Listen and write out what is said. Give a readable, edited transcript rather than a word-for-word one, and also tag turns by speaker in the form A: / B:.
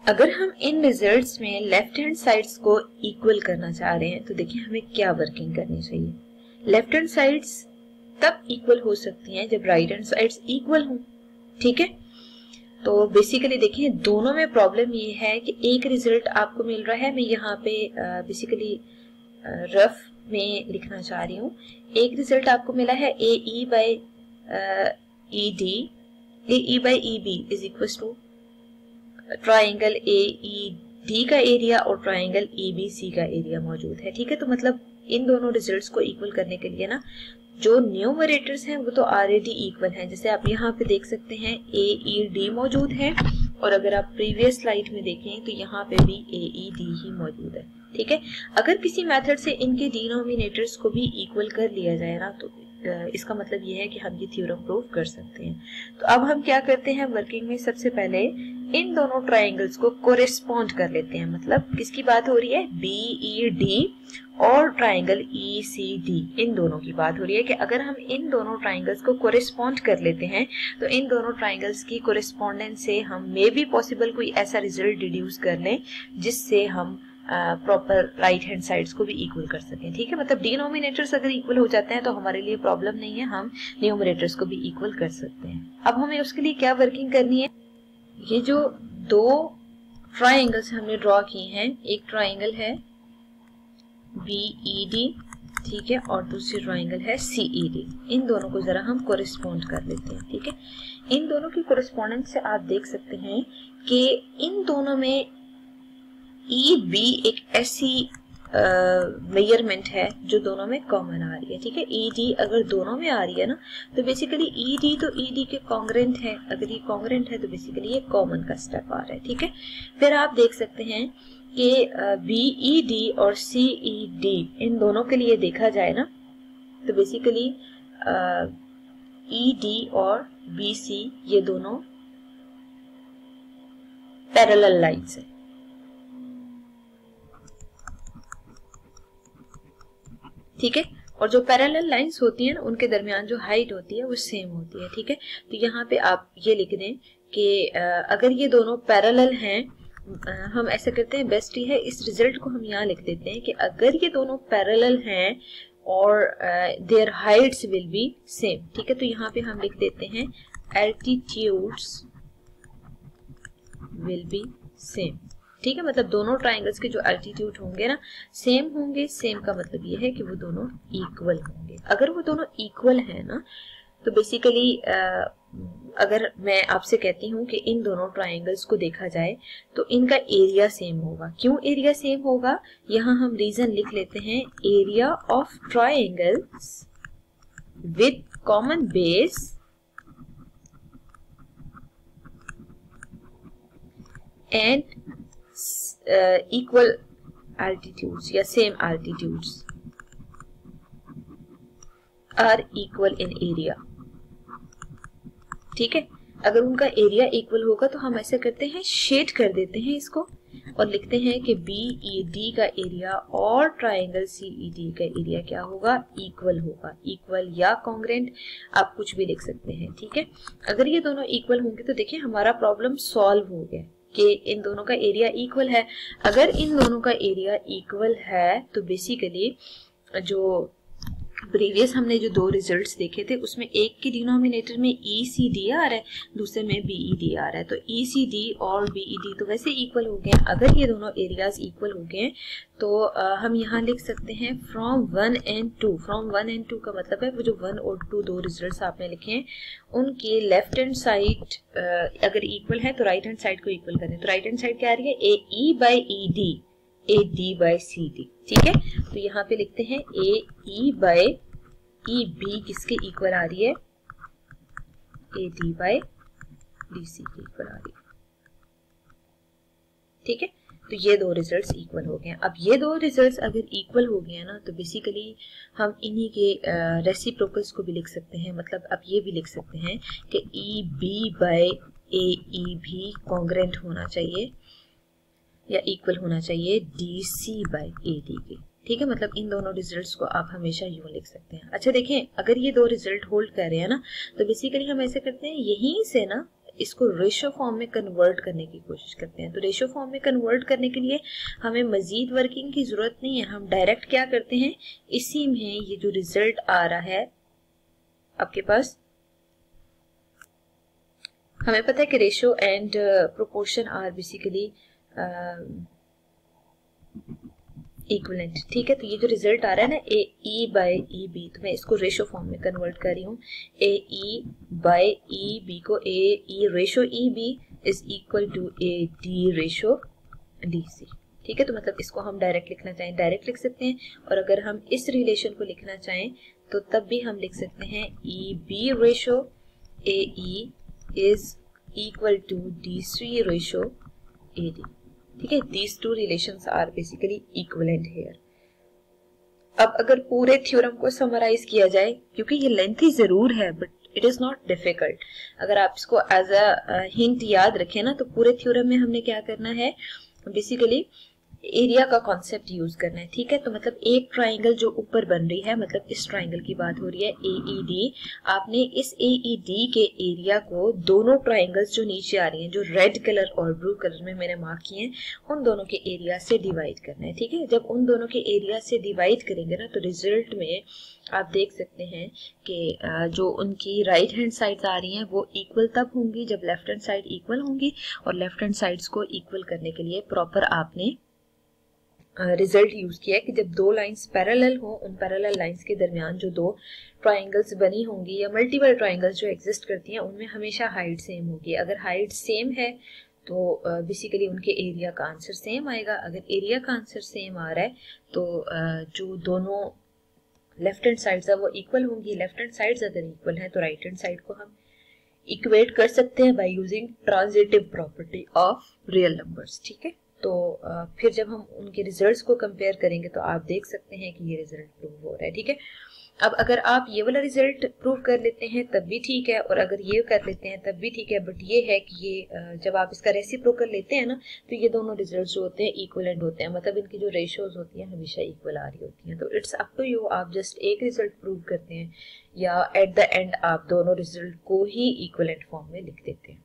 A: अगर हम इन रिजल्ट्स में लेफ्ट हैंड साइड्स को इक्वल करना चाह रहे हैं तो देखिए हमें क्या वर्किंग करनी चाहिए। लेफ्ट हैंड साइड्स तब इक्वल हो सकती हैं जब राइट हैंड साइड्स इक्वल हों, ठीक है। तो बेसिकली देखिए दोनों में प्रॉब्लम ये है कि एक रिजल्ट आपको मिल रहा है, मैं यहाँ पे बेसिकली रफ में लिखना चाह रही हूँ। एक रिजल्ट आपको मिला है A E by E D, A E by E B is equal to triangle A E D का एरिया और ट्राइंगल ई बी सी का एरिया मौजूद है, ठीक है। तो मतलब इन दोनों रिजल्ट्स को इक्वल करने के लिए ना जो न्यूमरेटर्स हैं वो तो ऑलरेडी इक्वल हैं, जैसे आप यहाँ पे देख सकते हैं ए ई डी मौजूद है, और अगर आप प्रीवियस स्लाइड में देखें तो यहाँ पे भी ए ई डी ही मौजूद है, ठीक है। अगर किसी मेथड से इनके डिनोमिनेटर्स को भी इक्वल कर लिया जाए ना तो इसका मतलब ये है कि हम ये थ्योरम प्रूव कर सकते हैं। तो अब हम क्या करते हैं वर्किंग में, सबसे पहले इन दोनों ट्राइंगल्स को कोरेस्पॉन्ड कर लेते हैं। मतलब किसकी बात हो रही है, बी ई डी और ट्राइंगल ई सी डी, इन दोनों की बात हो रही है कि अगर हम इन दोनों ट्राइंगल्स को कोरेस्पॉन्ड कर लेते हैं तो इन दोनों ट्राइंगल्स की कोरेस्पॉन्डेंस से हम मे बी पॉसिबल कोई ऐसा रिजल्ट डिड्यूस कर लें जिससे हम प्रॉपर राइट हैंड साइड्स को भी इक्वल कर सकें, ठीक है। मतलब डिनोमिनेटर्स अगर इक्वल हो जाते हैं तो हमारे लिए प्रॉब्लम नहीं है, हम न्यूमरेटर्स को भी इक्वल कर सकते हैं। अब हमें उसके लिए क्या वर्किंग करनी है, ये जो दो ट्राइंगल्स हमने ड्रॉ किए हैं, एक ट्राइंगल है बी ई डी, ठीक है, और दूसरी ट्राइंगल है सी ई डी, इन दोनों को जरा हम कोरिस्पॉन्ड कर लेते हैं, ठीक है। इन दोनों की कोरिस्पॉन्डेंस से आप देख सकते हैं कि इन दोनों में ई बी एक ऐसी मेजरमेंट है जो दोनों में कॉमन आ रही है, ठीक है। ई डी अगर दोनों में आ रही है ना तो बेसिकली ई डी तो ई डी के कॉन्ग्रेंट है, अगर ये कॉन्ग्रेंट है तो बेसिकली ये कॉमन का स्टेप आ रहा है, ठीक है। फिर आप देख सकते हैं कि बी ई डी और सी ई डी इन दोनों के लिए देखा जाए ना तो बेसिकली ई डी और बी सी ये दोनों पैरेलल लाइंस है, ठीक है। और जो पैरेलल लाइंस होती है ना उनके दरमियान जो हाइट होती है वो सेम होती है, ठीक है। तो यहाँ पे आप ये लिख दें कि अगर ये दोनों पैरेलल हैं, हम ऐसा करते हैं, बेस्ट ही है इस रिजल्ट को हम यहाँ लिख देते हैं कि अगर ये दोनों पैरेलल हैं और there Heights will be same, ठीक है। तो यहाँ पे हम लिख देते हैं एल्टीट्यूड्स विल बी सेम, ठीक है। मतलब दोनों ट्राइंगल्स के जो एल्टीट्यूड होंगे ना सेम होंगे, सेम का मतलब ये है कि वो दोनों इक्वल होंगे। अगर वो दोनों इक्वल है ना तो बेसिकली अगर मैं आपसे कहती हूँ कि इन दोनों ट्राइंगल्स को देखा जाए तो इनका एरिया सेम होगा। क्यों एरिया सेम होगा, यहाँ हम रीजन लिख लेते हैं, area of triangles with common base and equal altitudes या same altitudes are equal in area, ठीक है। अगर उनका एरिया इक्वल होगा तो हम ऐसे करते हैं, शेड कर देते हैं इसको और लिखते हैं कि बी ई डी का एरिया और ट्राइंगल सी ई डी का एरिया क्या होगा, इक्वल होगा। इक्वल या कॉन्ग्रेंट आप कुछ भी लिख सकते हैं, ठीक है। अगर ये दोनों इक्वल होंगे तो देखिए हमारा प्रॉब्लम सॉल्व हो गया कि इन दोनों का एरिया इक्वल है। अगर इन दोनों का एरिया इक्वल है तो बेसिकली जो प्रीवियस हमने जो दो रिजल्ट्स देखे थे उसमें एक के डिनोमिनेटर में ई सी डी आ रहा है, दूसरे में बी ई डी आ रहा है, तो ई सी डी और बी ई डी तो वैसे इक्वल हो गए। अगर ये दोनों एरियाज इक्वल हो गए तो हम यहाँ लिख सकते हैं फ्रॉम 1 and 2। फ्रॉम 1 and 2 का मतलब है वो जो 1 और 2 दो रिजल्ट्स आपने लिखे हैं उनके लेफ्ट हैंड साइड अगर इक्वल है तो राइट हैंड साइड को इक्वल करें। तो राइट हैंड साइड क्या आ रही है, A E by E D, A D by C D, ठीक है। तो यहाँ पे लिखते हैं A E by E B किसके इक्वल आ रही है, A D by D C के इक्वल आ रही है, ठीक है। तो ये दो रिजल्ट्स इक्वल हो गए हैं। अब ये दो रिजल्ट्स अगर इक्वल हो गए ना तो बेसिकली हम इन्हीं के रेसिप्रोकल्स को भी लिख सकते हैं। मतलब अब ये भी लिख सकते हैं कि ई बी बाई ए ई भी कॉन्ग्रेंट होना चाहिए या इक्वल होना चाहिए D C by A D के, ठीक है। मतलब इन दोनों रिजल्ट्स को आप हमेशा यूं लिख सकते हैं। अच्छा देखें, अगर ये दो रिजल्ट होल्ड कर रहे हैं ना तो बेसिकली हम ऐसे करते हैं, यहीं से ना इसको रेशो फॉर्म में कन्वर्ट करने की कोशिश करते हैं। तो रेशो फॉर्म में कन्वर्ट करने के लिए हमें मजीद वर्किंग की जरूरत नहीं है, हम डायरेक्ट क्या करते हैं, इसी में ये जो रिजल्ट आ रहा है आपके पास, हमें पता है कि ratio and proportion are basically equivalent, ठीक है। तो ये जो रिजल्ट आ रहा है ना ए ई बाय ई बी, तो मैं इसको रेशो फॉर्म में कन्वर्ट कर रही हूँ। ए ई बाय ई बी को A E ratio E B is equal to A D ratio D C, ठीक है। तो मतलब इसको हम डायरेक्ट लिखना चाहें डायरेक्ट लिख सकते हैं, और अगर हम इस रिलेशन को लिखना चाहें तो तब भी हम लिख सकते हैं E B ratio A E is equal to D C ratio A D, ठीक है। These two relations are basically equivalent here. अब अगर पूरे थ्योरम को समराइज किया जाए, क्योंकि ये लेंथी जरूर है but it is not difficult, अगर आप इसको एज अ हिंट याद रखें ना, तो पूरे थ्योरम में हमने क्या करना है, बेसिकली एरिया का कॉन्सेप्ट यूज करना है, ठीक है। तो मतलब एक ट्राइंगल जो ऊपर बन रही है, मतलब इस ट्राइंगल की बात हो रही है AED, आपने इस AED के एरिया को दोनों ट्राइंगल्स जो नीचे आ रही हैं, जो रेड कलर और ब्लू कलर में मैंने मार्क किए हैं, उन दोनों के एरिया से डिवाइड करना है, ठीक है। जब उन दोनों के एरिया से डिवाइड करेंगे ना, तो रिजल्ट में आप देख सकते हैं कि जो उनकी राइट हैंड साइड्स आ रही हैं वो इक्वल तब होंगी जब लेफ्ट हैंड साइड इक्वल होंगी, और लेफ्ट हैंड साइड्स को इक्वल करने के लिए प्रॉपर आपने रिजल्ट यूज किया है कि जब दो लाइंस पैरेलल हो, उन पैरेलल लाइंस के दरमियान जो दो ट्राइंगल्स बनी होंगी या मल्टीपल ट्राइंगल्स जो एग्जिस्ट करती हैं, उनमें हमेशा हाइट सेम होगी। अगर हाइट सेम है तो बेसिकली उनके एरिया का आंसर सेम आएगा। अगर एरिया का आंसर सेम आ रहा है तो जो दोनों लेफ्ट हैंड साइड्स है वो इक्वल होंगी। लेफ्ट हैंड साइड्स अगर इक्वल है तो राइट हैंड साइड को हम इक्वेट कर सकते हैं by using transitive property of real numbers, ठीक है। तो फिर जब हम उनके रिजल्ट्स को कंपेयर करेंगे तो आप देख सकते हैं कि ये रिजल्ट प्रूव हो रहा है, ठीक है। अब अगर आप ये वाला रिजल्ट प्रूव कर लेते हैं तब भी ठीक है, और अगर ये कर लेते हैं तब भी ठीक है, बट ये है कि ये जब आप इसका रेसिप्रोकल लेते हैं ना, तो ये दोनों रिजल्ट्स जो होते हैं इक्विवेलेंट होते हैं, मतलब इनकी जो रेशियोज होती हैं हमेशा इक्वल आ रही होती हैं। तो इट्स अप टू यू, आप जस्ट एक रिजल्ट प्रूव करते हैं या एट द एंड आप दोनों रिजल्ट को ही इक्विवेलेंट फॉर्म में लिख देते हैं।